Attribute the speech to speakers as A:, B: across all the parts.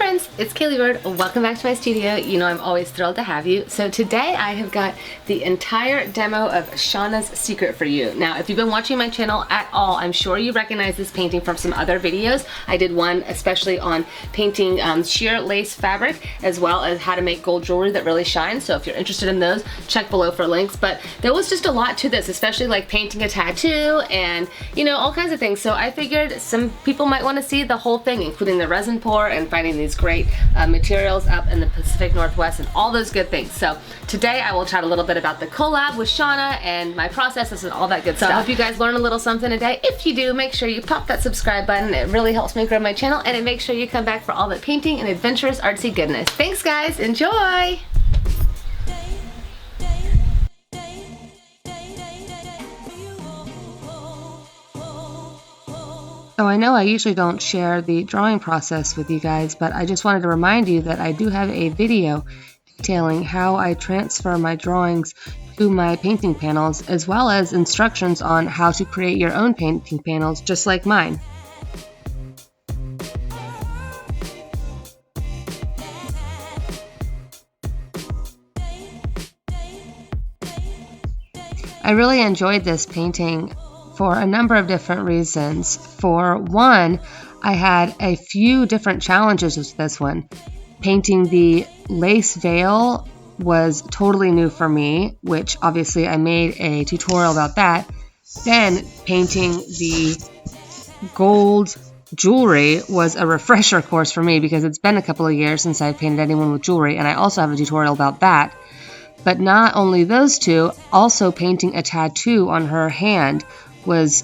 A: friends, it's Caleigh Bird. Welcome back to my studio. You know I'm always thrilled to have you. So today I have got the entire demo of Seana's Secret for you. Now if you've been watching my channel at all, I'm sure you recognize this painting from some other videos. I did one especially on painting sheer lace fabric as well as how to make gold jewelry that really shines. So if you're interested in those, check below for links. But there was just a lot to this, especially like painting a tattoo and you know all kinds of things. So I figured some people might want to see the whole thing, including the resin pour and finding these great materials up in the Pacific Northwest and all those good things. So today I will chat a little bit about the collab with Seana and my processes and all that good stuff. I hope you guys learn a little something today. If you do, make sure you pop that subscribe button. It really helps me grow my channel, and it makes sure you come back for all the painting and adventurous artsy goodness. Thanks guys, enjoy! So I know I usually don't share the drawing process with you guys, but I just wanted to remind you that I do have a video detailing how I transfer my drawings to my painting panels, as well as instructions on how to create your own painting panels just like mine. I really enjoyed this painting for a number of different reasons. For one, I had a few different challenges with this one. Painting the lace veil was totally new for me, which obviously I made a tutorial about that. Then painting the gold jewelry was a refresher course for me because it's been a couple of years since I've painted anyone with jewelry, and I also have a tutorial about that. But not only those two, also painting a tattoo on her hand was,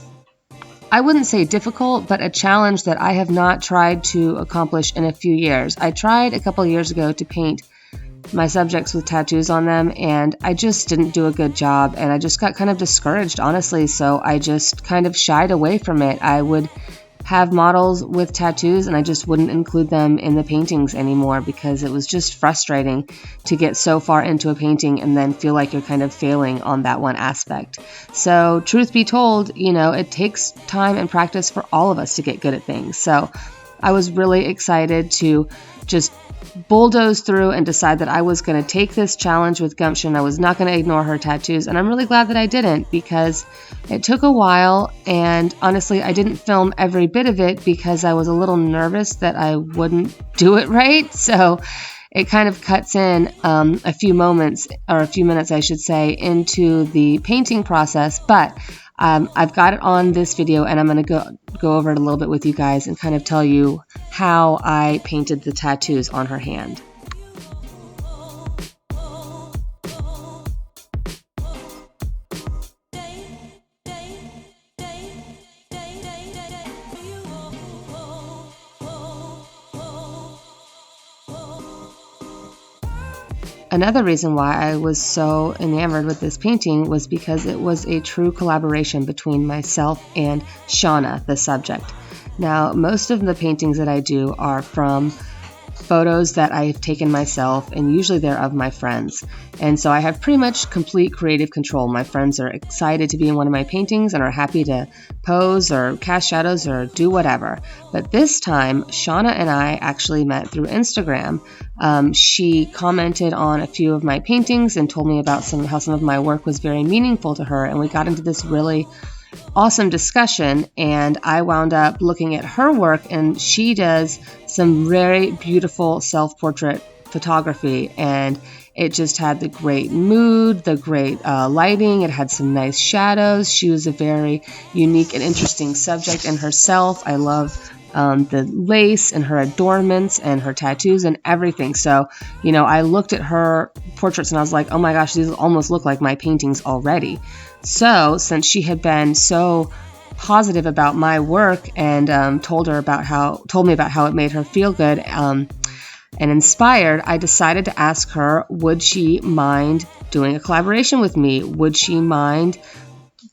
A: I wouldn't say difficult, but a challenge that I have not tried to accomplish in a few years. I tried a couple of years ago to paint my subjects with tattoos on them, and I just didn't do a good job, and I just got kind of discouraged, honestly, so I just kind of shied away from it. I would have models with tattoos and I just wouldn't include them in the paintings anymore because it was just frustrating to get so far into a painting and then feel like you're kind of failing on that one aspect. So truth be told, you know, it takes time and practice for all of us to get good at things. So I was really excited to just bulldoze through and decide that I was going to take this challenge with gumption. I was not going to ignore her tattoos, and I'm really glad that I didn't because it took a while, and honestly I didn't film every bit of it because I was a little nervous that I wouldn't do it right. So it kind of cuts in a few moments, or a few minutes I should say, into the painting process, but I've got it on this video and I'm going to go over it a little bit with you guys and kind of tell you how I painted the tattoos on her hand. Another reason why I was so enamored with this painting was because it was a true collaboration between myself and Seana, the subject. Now, most of the paintings that I do are from photos that I've taken myself, and usually they're of my friends. And so I have pretty much complete creative control. My friends are excited to be in one of my paintings and are happy to pose or cast shadows or do whatever. But this time, Seana and I actually met through Instagram. She commented on a few of my paintings and told me about how some of my work was very meaningful to her, and we got into this really awesome discussion, and I wound up looking at her work, and she does some very beautiful self-portrait photography, and it just had the great mood, the great lighting, it had some nice shadows. She was a very unique and interesting subject in herself. I love the lace and her adornments and her tattoos and everything. So, you know, I looked at her portraits and I was like, oh my gosh, these almost look like my paintings already. So since she had been so positive about my work and told me about how it made her feel good and inspired, I decided to ask her, would she mind doing a collaboration with me? Would she mind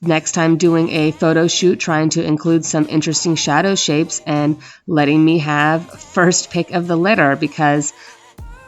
A: next time doing a photo shoot, trying to include some interesting shadow shapes and letting me have first pick of the litter? Because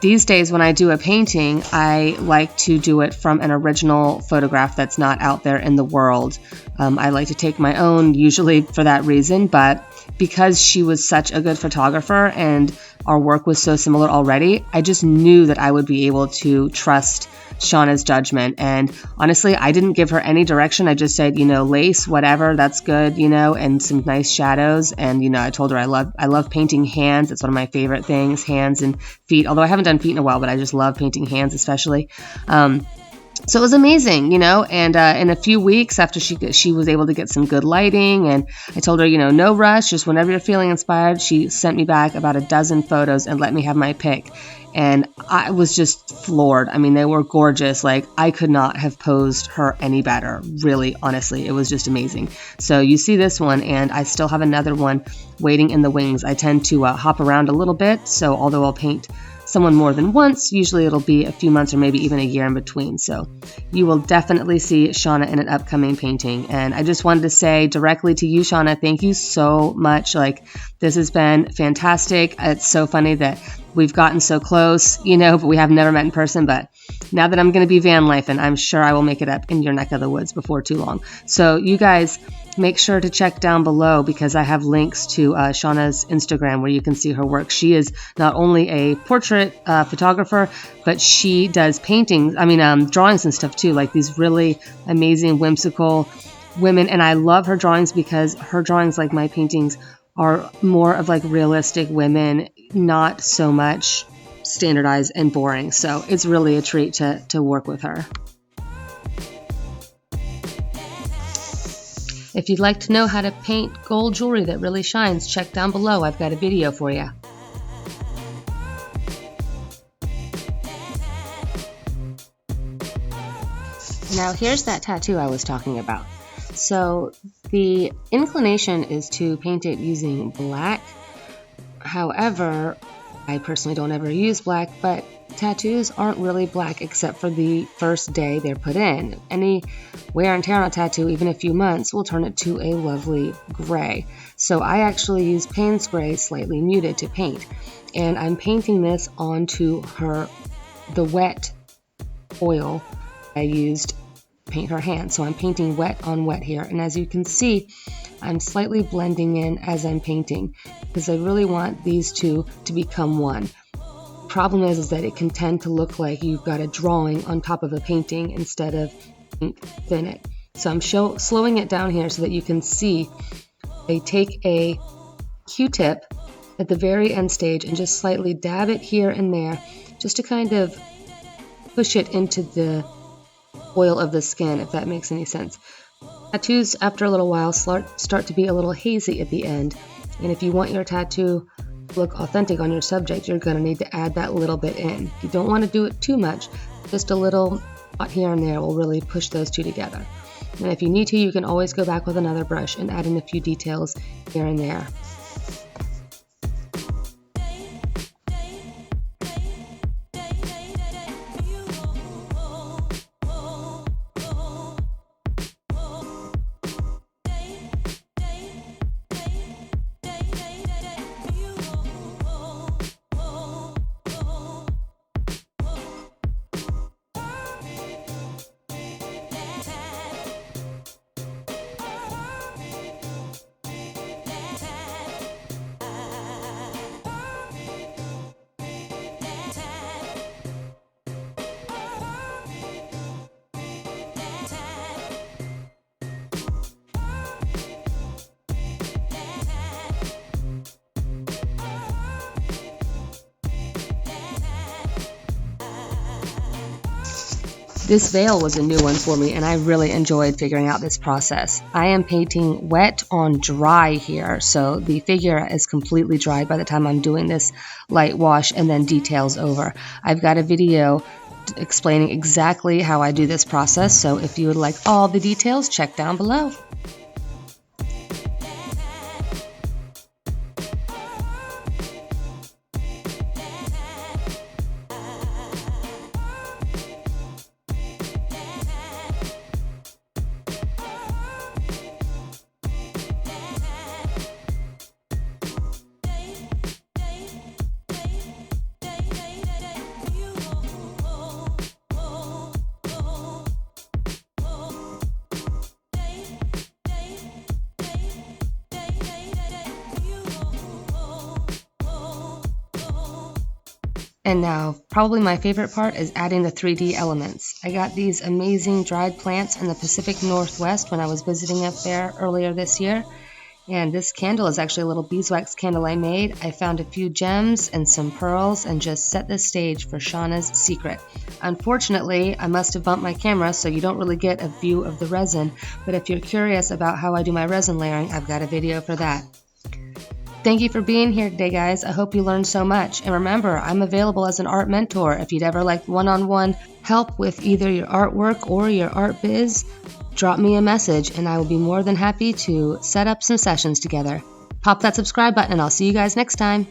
A: these days when I do a painting, I like to do it from an original photograph that's not out there in the world. I like to take my own, usually for that reason, but because she was such a good photographer and our work was so similar already, I just knew that I would be able to trust Shauna's judgment. And honestly, I didn't give her any direction. I just said, lace, whatever, that's good, and some nice shadows. And, I told her I love painting hands. It's one of my favorite things, hands and feet. Although I haven't done feet in a while, but I just love painting hands especially. So it was amazing, and in a few weeks after she was able to get some good lighting, and I told her, no rush, just whenever you're feeling inspired, she sent me back about a dozen photos and let me have my pick. And I was just floored. I mean, they were gorgeous. Like, I could not have posed her any better. Really, honestly, it was just amazing. So you see this one, and I still have another one waiting in the wings. I tend to hop around a little bit. So although I'll paint someone more than once, usually it'll be a few months or maybe even a year in between. So you will definitely see Shauna in an upcoming painting. And I just wanted to say directly to you, Shauna, thank you so much. Like, this has been fantastic. It's so funny that we've gotten so close, but we have never met in person. But now that I'm going to be van lifing, I'm sure I will make it up in your neck of the woods before too long. So you guys make sure to check down below, because I have links to Shauna's Instagram where you can see her work. She is not only a portrait photographer, but she does paintings, drawings and stuff too, like these really amazing, whimsical women. And I love her drawings because her drawings, like my paintings, are more of like realistic women, not so much standardized and boring. So it's really a treat to work with her. If you'd like to know how to paint gold jewelry that really shines, check down below. I've got a video for you. Now here's that tattoo I was talking about. So the inclination is to paint it using black. However, I personally don't ever use black, but tattoos aren't really black except for the first day they're put in. Any wear and tear on a tattoo, even a few months, will turn it to a lovely gray. So I actually use Payne's Gray, slightly muted, to paint. And I'm painting this onto the wet oil I used to paint her hand. So I'm painting wet on wet here. And as you can see, I'm slightly blending in as I'm painting, because I really want these two to become one. Problem is that it can tend to look like you've got a drawing on top of a painting instead of ink within it. So I'm slowing it down here so that you can see. I take a Q-tip at the very end stage and just slightly dab it here and there, just to kind of push it into the oil of the skin, if that makes any sense. Tattoos, after a little while, start to be a little hazy at the end, and if you want your tattoo to look authentic on your subject, you're going to need to add that little bit in. You don't want to do it too much, just a little dot here and there will really push those two together. And if you need to, you can always go back with another brush and add in a few details here and there. This veil was a new one for me, and I really enjoyed figuring out this process. I am painting wet on dry here, so the figure is completely dry by the time I'm doing this light wash and then details over. I've got a video explaining exactly how I do this process, so if you would like all the details, check down below. And now, probably my favorite part is adding the 3D elements. I got these amazing dried plants in the Pacific Northwest when I was visiting up there earlier this year. And this candle is actually a little beeswax candle I made. I found a few gems and some pearls and just set the stage for Shauna's secret. Unfortunately, I must have bumped my camera so you don't really get a view of the resin, but if you're curious about how I do my resin layering, I've got a video for that. Thank you for being here today, guys. I hope you learned so much. And remember, I'm available as an art mentor. If you'd ever like one-on-one help with either your artwork or your art biz, drop me a message and I will be more than happy to set up some sessions together. Pop that subscribe button and I'll see you guys next time.